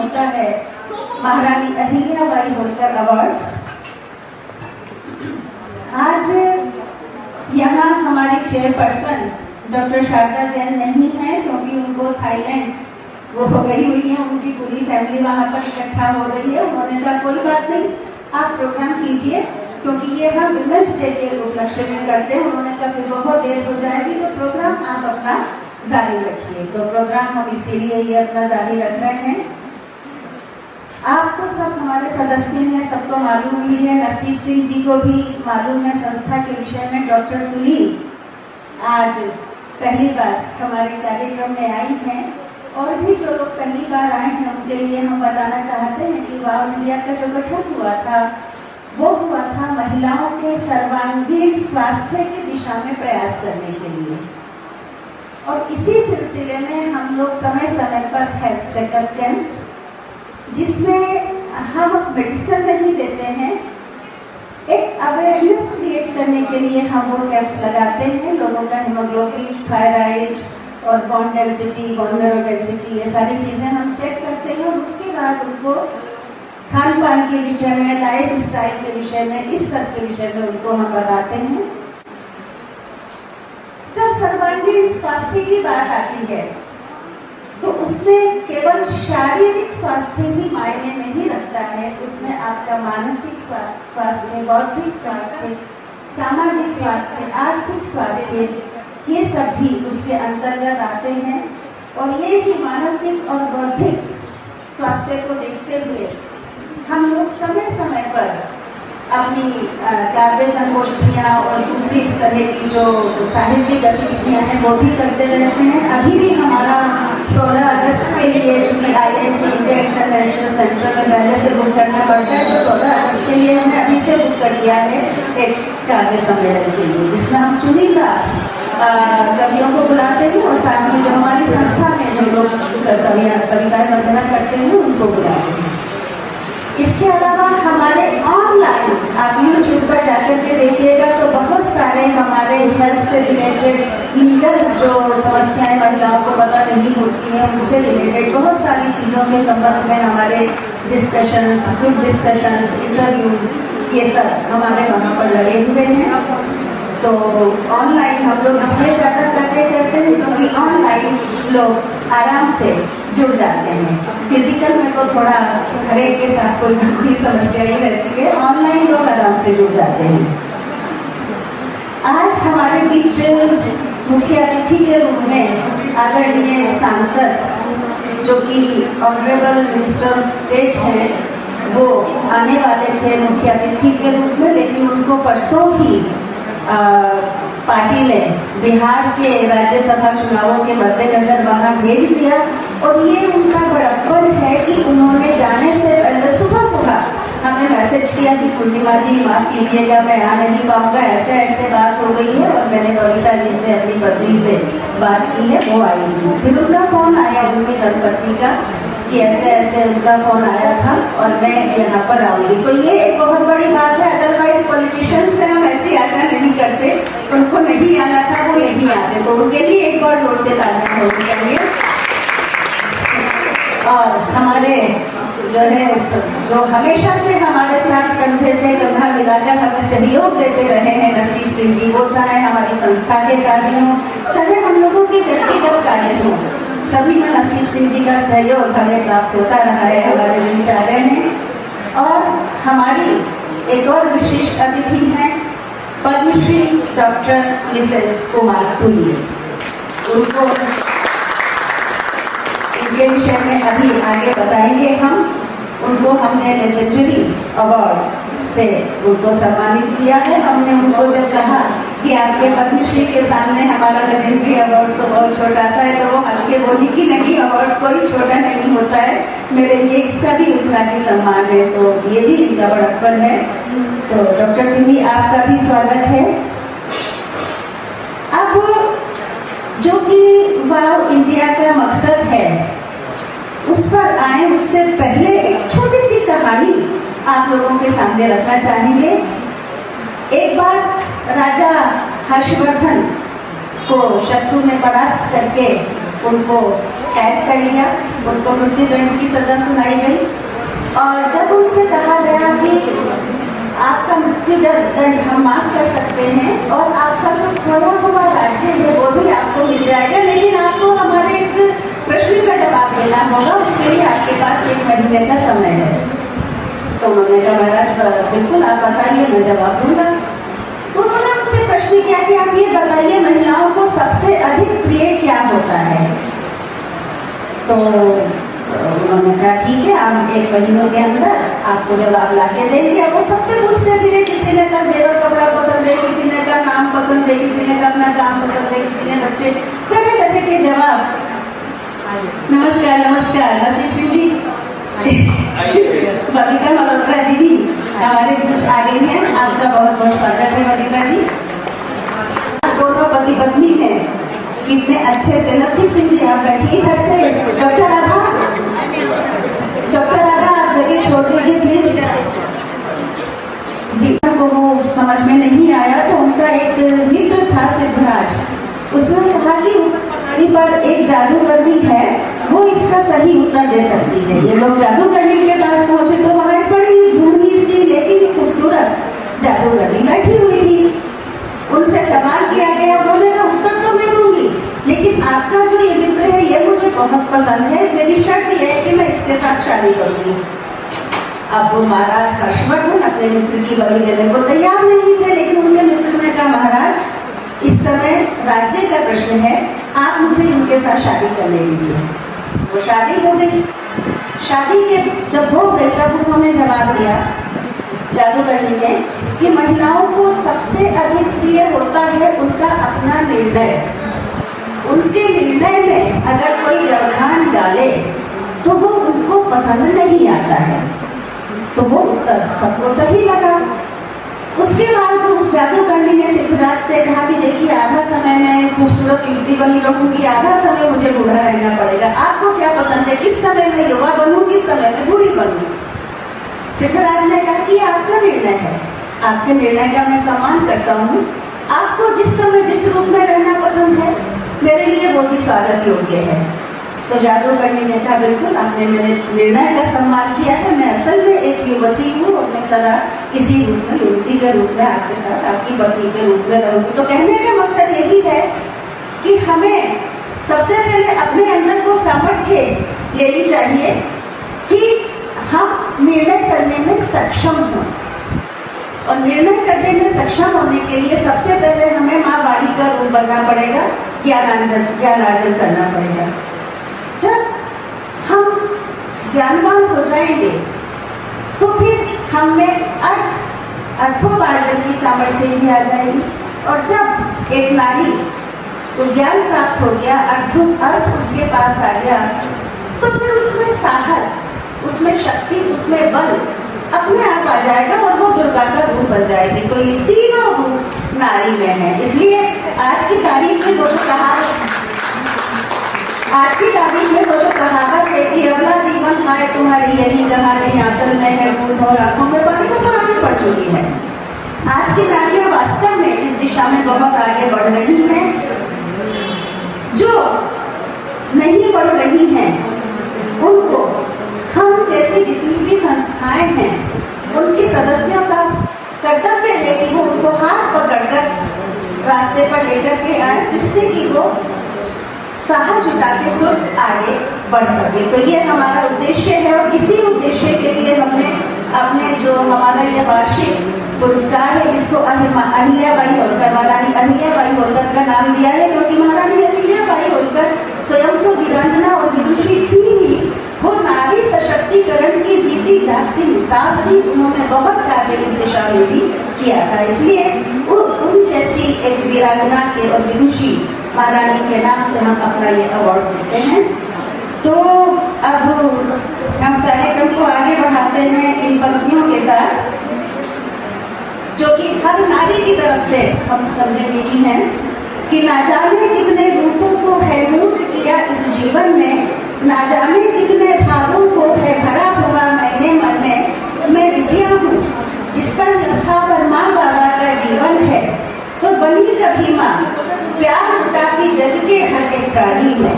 होता है महारानी अहिल्याबाई होलकर अवार्ड्स। आज यहाँ हमारी चेयरपर्सन डॉक्टर शारदा जैन नहीं है क्योंकि उनको थाईलैंड वो हो गई हुई है, उनकी पूरी फैमिली वहाँ पर इकट्ठा हो रही है। उन्होंने कहा कोई बात नहीं, आप प्रोग्राम कीजिए, क्योंकि ये हम विमेंस डे के उपलक्ष्य में करते हैं। उन्होंने कहा फिर बहुत देर हो जाएगी तो प्रोग्राम आप अपना जारी रखिए। तो प्रोग्राम हम इसीलिए ये अपना जारी रख रहे हैं। आप तो सब हमारे सदस्य हैं, सबको मालूम ही है, नसीब सिंह जी को भी मालूम है संस्था के विषय में। डॉक्टर तुली आज पहली बार हमारे कार्यक्रम में आई हैं, और भी जो लोग पहली बार आए हैं उनके लिए हम बताना चाहते हैं कि वाव इंडिया का जो गठन हुआ था वो हुआ था महिलाओं के सर्वांगीण स्वास्थ्य की दिशा में प्रयास करने के लिए। और इसी सिलसिले में हम लोग समय समय पर हेल्थ चेकअप कैंप्स, जिसमें हम मेडिसिन नहीं देते हैं, एक अवेयरनेस क्रिएट करने के लिए हम वो कैंप्स लगाते हैं। लोगों का हीमोग्लोबिन, थायराइड और bone density, bone marrow density, ये सारी चीज़ें हम चेक करते हैं। और उसके बाद उनको खान पान के विषय में, लाइफ स्टाइल के विषय में, इस सब के विषय में उनको हम बताते हैं। जब सर्वांगीण स्वास्थ्य की बात आती है तो उसमें केवल शारीरिक स्वास्थ्य ही मायने नहीं रखता है, उसमें आपका मानसिक स्वास्थ्य, बौद्धिक स्वास्थ्य, सामाजिक स्वास्थ्य, आर्थिक स्वास्थ्य, ये सब भी उसके अंतर्गत आते हैं। और ये कि मानसिक और बौद्धिक स्वास्थ्य को देखते हुए हम लोग समय समय पर अपनी काव्य संगोष्ठियाँ और दूसरी इस तरह की जो साहित्यिक गतिविधियाँ हैं वो भी करते रहते हैं। अभी भी हमारा 16 अगस्त के लिए, चूँकि IIC इंडिया इंटरनेशनल सेंटर में पहले से बुक करना पड़ता है, तो 16 अगस्त के लिए हमने अभी से बुक कर दिया है एक काव्य सम्मेलन के लिए, जिसमें हम चुनिंदा कवियों को बुलाते हैं और साथ में जो हमारी संस्था में जो लोग कविताएं वगैरह करते हैं उनको बुलाते हैं। इसके अलावा हमारे ऑनलाइन आप यूट्यूब पर जाकर के देखिएगा तो बहुत सारे हमारे हेल्थ से रिलेटेड लीगल जो समस्याएं महिलाओं को पता नहीं होती हैं उनसे रिलेटेड बहुत सारी चीज़ों के संबंध में हमारे डिस्कशंस, ग्रुप डिस्कशंस, इंटरव्यूज, ये सब हमारे वहाँ पर लगे हुए हैं। तो ऑनलाइन हम लोग इसलिए ज़्यादा करते हैं क्योंकि ऑनलाइन लोग आराम से जुड़ जाते हैं। फिजिकल में तो थोड़ा हर एक के साथ कोई समस्या ही रहती है, ऑनलाइन लोग आराम से जुड़ जाते हैं। आज हमारे बीच मुख्य अतिथि के रूप में आदरणीय सांसद जो कि ऑनरेबल मिनिस्टर ऑफ स्टेट हैं, वो आने वाले थे मुख्य अतिथि के रूप में, लेकिन उनको परसों ही पार्टी ने बिहार के राज्यसभा चुनावों के मद्देनजर वहाँ भेज दिया। और ये उनका बड़प्पन है कि उन्होंने जाने से पहले सुबह सुबह हमें मैसेज किया कि पूर्णिमा जी माफ़ कीजिएगा मैं आ नहीं पाऊँगा, ऐसे ऐसे बात हो गई है। और मैंने कविता जी से, अपनी पत्नी से बात की है, वो आई थी। फिर उनका फ़ोन आया उनकी धर्मपत्नी का कि ऐसे ऐसे उनका फ़ोन आया था और मैं यहाँ पर आऊँगी। तो ये एक बहुत बड़ी बात है। अदरवाइज पॉलिटिशियंस से हम ऐसी आशा नहीं करते, उनको नहीं आना था वो नहीं आते, तो उनके लिए एक बार जोर से तालियां होनी चाहिए। और हमारे जो है जो हमेशा से हमारे साथ कंधे से कंधा मिलाकर हमें सहयोग देते रहे हैं नसीब सिंह जी, वो चाहे हमारी संस्था के कार्य हों चाहे हम लोगों के व्यक्तिगत कार्य हों, सभी में नसीब सिंह जी का सहयोग हमें प्राप्त होता रहा है, हमारे बीच आ रहे हैं। और हमारी एक और विशिष्ट अतिथि हैं पद्मश्री डॉक्टर मिसेस कुमार तुली। उनको इनके विषय में अभी आगे बताएंगे हम। उनको हमने लेजेंडरी अवार्ड से उनको सम्मानित किया है। हमने उनको जब कहा कि आपके पद्मश्री के सामने हमारा लेजेंडरी अवार्ड तो बहुत छोटा सा है, तो वो हंस के बोली कि नहीं, अवार्ड कोई छोटा नहीं होता है, मेरे लिए इसका भी उतना ही सम्मान है। तो ये भी इनका बड़प्पन है। तो डॉक्टर तुली आपका भी स्वागत है। अब जो कि वाव इंडिया का मकसद है उस पर आए उससे पहले एक छोटी सी कहानी आप लोगों के सामने रखना चाहेंगे। एक बार राजा हर्षवर्धन को शत्रु ने परास्त करके उनको कैद कर लिया, उनको मृत्युदंड की सजा सुनाई गई। और जब उनसे कहा गया कि आपका मृत्युदंड हम माफ कर सकते हैं और आपका जो खोया हुआ राज्य है वो भी आपको मिल जाएगा, लेकिन आपको हमारे एक प्रश्न का जवाब देना होगा, उसके लिए आपके पास 1 महीने का समय है। तो उन्होंने कहा महाराज बिल्कुल आप बताइए, मैं जवाब दूंगा। तो उन्होंने उनसे प्रश्न किया कि आप ये बताइए महिलाओं को सबसे अधिक प्रिय क्या होता है। तो उन्होंने कहा ठीक है, हम 1 महीनों के अंदर आपको जवाब ला के देंगे। वो सबसे पूछते फिरे, किसी ने कहा जेवर कपड़ा पसंद है, किसी ने कहा नाम पसंद है, किसी ने कहा अपना काम पसंद है, किसी ने बच्चे, तरह तरह के जवाब। नमस्कार नमस्कार, नसीब सिंह जी, बबीता मल्होत्रा जी भी हमारे बीच आ गई हैं। आपका बहुत बहुत स्वागत है बबीता जी। दोनों पति पत्नी हैं, कितने अच्छे से। नसीब सिंह जी आप बैठिए घर से। डॉक्टर राधा आप जगह छोड़ दीजिए प्लीज। जी को वो समझ में नहीं आया तो उनका एक मित्र था सिद्धराज, उसने कहा कि पहाड़ी पर एक जादूगरनी है, वो इसका सही उत्तर दे सकती है। ये लोग जादूगरनी के पास पहुंचे तो वहां बड़ी बूढ़ी सी लेकिन खूबसूरत जादूगरनी बैठी हुई थी। उनसे सवाल किया गया, बोले का उत्तर तो मैं दूंगी, लेकिन आपका जो ये मित्र है ये मुझे बहुत पसंद है, मेरी शर्त ये है कि मैं इसके साथ शादी करूंगी। अब वो महाराज हर्षवर्धन अपने मित्र की बलि देने को तैयार नहीं थे, लेकिन उनके मित्र ने कहा महाराज इस समय राज्य का प्रश्न है, आप मुझे इनके साथ शादी करने दीजिए। वो शादी हो गई। शादी के जब हो गई तब उन्होंने जवाब दिया जादूगरनी ने कि महिलाओं को सबसे अधिक प्रिय होता है उनका अपना निर्णय। उनके निर्णय में अगर कोई व्यवधान डाले तो वो उनको पसंद नहीं आता है। तो वो उत्तर सबको सही लगा। उसके बाद तो उस जादूगरनी ने सिद्धराज से कहा कि देखिए आधा समय मैं खूबसूरत युवती बनी रहूंगी, आधा समय मुझे बूढ़ा रहना पड़ेगा, आपको क्या पसंद है, किस समय मैं युवा बनूं, किस समय मैं बूढ़ी बनूं। सिद्धराज ने कहा कि आपका निर्णय है, आपके निर्णय का मैं सम्मान करता हूँ, आपको जिस समय जिस रूप में रहना पसंद है मेरे लिए वो भी स्वागत योग्य है। तो जादूगरनी ने कहा बिल्कुल आपने मेरे निर्णय का सम्मान किया है, मैं असल में एक युवती हूँ और मैं सदा इसी रूप में युवती के रूप में आपके साथ आपकी पत्नी के रूप में रहूंगी। तो कहने का मकसद यही है कि हमें सबसे पहले अपने अंदर को सामर्थ्य लेनी चाहिए कि हम निर्णय करने में सक्षम हों, और निर्णय करने में सक्षम होने के लिए सबसे पहले हमें माँ वाणी का रूप बनना पड़ेगा, ज्ञानार्जन करना पड़ेगा। जब हम ज्ञानवान हो जाएंगे तो फिर हमें अर्थोपार्जन की सामर्थ्य भी आ जाएगी। और जब एक नारी को ज्ञान प्राप्त हो गया, अर्थ उसके पास आ गया, तो फिर उसमें साहस, उसमें शक्ति, उसमें बल अपने आप आ जाएगा और वो दुर्गा का रूप बन जाएगी। तो ये तीनों रूप नारी में है। इसलिए आज की तारीख में वो जो कहावत है कि अगला जीवन हाय तुम्हारी यही कहानी, आंचल में है फूल और आंखों में पानी, को पुरानी पड़ चुकी है। आज की नारियां वास्तव में इस दिशा में बहुत आगे बढ़ रही हैं। जो नहीं बढ़ रही हैं उनको हम जैसी जितनी भी संस्थाएं हैं उनकी सदस्यों का कर्तव्य है कि वो उनको हाथ पकड़कर रास्ते पर लेकर के आए, जिससे कि वो साहस जुटा के खुद आगे बढ़ सके। तो ये हमारा उद्देश्य है और इसी उद्देश्य के लिए हमने अपने जो हमारा ये वार्षिक पुरस्कार है इसको अहिल्याबाई होलकर, महारानी अहिल्याबाई होलकर का नाम दिया है, क्योंकि महारानी अहिल्याबाई होलकर स्वयं तो वीरांगना और विदुषी थी ही, वो नारी सशक्तिकरण की जीती जागती मिसाल थी। उन्होंने बहुत कार्य इस दिशा में भी किया था, इसलिए उन जैसी एक वीरांगना के और विदुषी महारानी के नाम से हम अपना ये अवार्ड देते हैं। तो अब हम कार्यक्रम को आगे बढ़ाते हैं इन पंक्तियों के साथ, जो कि हर नारी की तरफ से हम समझे मिली हैं कि ना जाने कितने रूपों को है मूर्त किया इस जीवन में, ना जाने कितने भावों को है भरा हुआ मैंने मन में। मैं बिटिया हूँ जिसका न्योछावर माँ बाबा का जीवन है, तो बनी कभी माँ प्यार लुटाती जग के हर एक प्राणी में।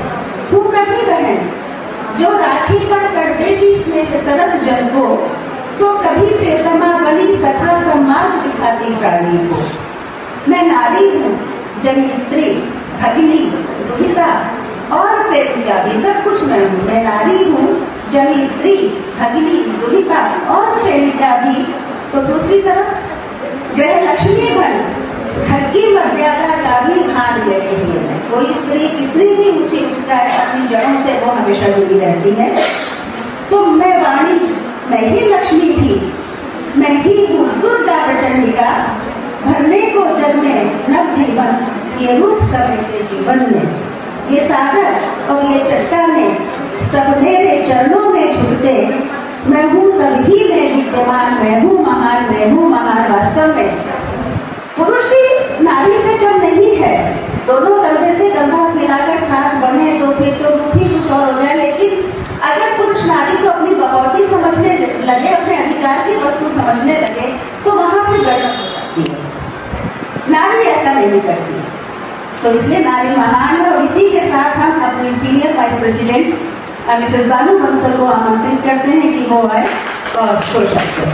सरस जन को, तो कभी प्रियतमा बनी सखा सम्मार्ग दिखाती प्राणी को। मैं नारी हूँ जनित्री भगिनी दुहिता और प्रेमिका भी, सब कुछ मैं हूँ। मैं नारी हूँ जनित्री भगिनी दुहिता और प्रेमिका भी। तो दूसरी तरफ ग्रह लक्ष्मी बन, घर की मर्यादा का भी भान ले रही है। कोई स्त्री कितनी भी ऊंची उठ जाए, अपनी जड़ों से वो हमेशा जुड़ी रहती है। तो मैं वाणी, मैं ही लक्ष्मी भी, मैं ही हूँ दुर्गा प्रचंडिका, भरने को जग में नव जीवन, ये रूप सब मेरे जीवन में। ये सागर और ये चट्टाने सब मेरे चरणों में झुकते, मैं हूँ सभी में विद्यमान, मैं हूँ महान, मैं हूँ महान। वास्तव में पुरुष भी नारी से कम नहीं है। दोनों कंधे से कंधा मिलाकर साथ बढ़े तो फिर तो रूप ही कुछ और हो जाए। लेकिन अगर पुरुष नारी को अपनी बकौती समझने लगे, अपने अधिकार की वस्तु समझने लगे, तो वहां पर गड़बड़ हो जाती है। नारी ऐसा नहीं करती है। तो इसलिए नारी महान है। और इसी के साथ हम अपनी सीनियर वाइस प्रेसिडेंट मिसेस बानू बंसल को आमंत्रित करते हैं कि वो आए और बोल सकते हैं।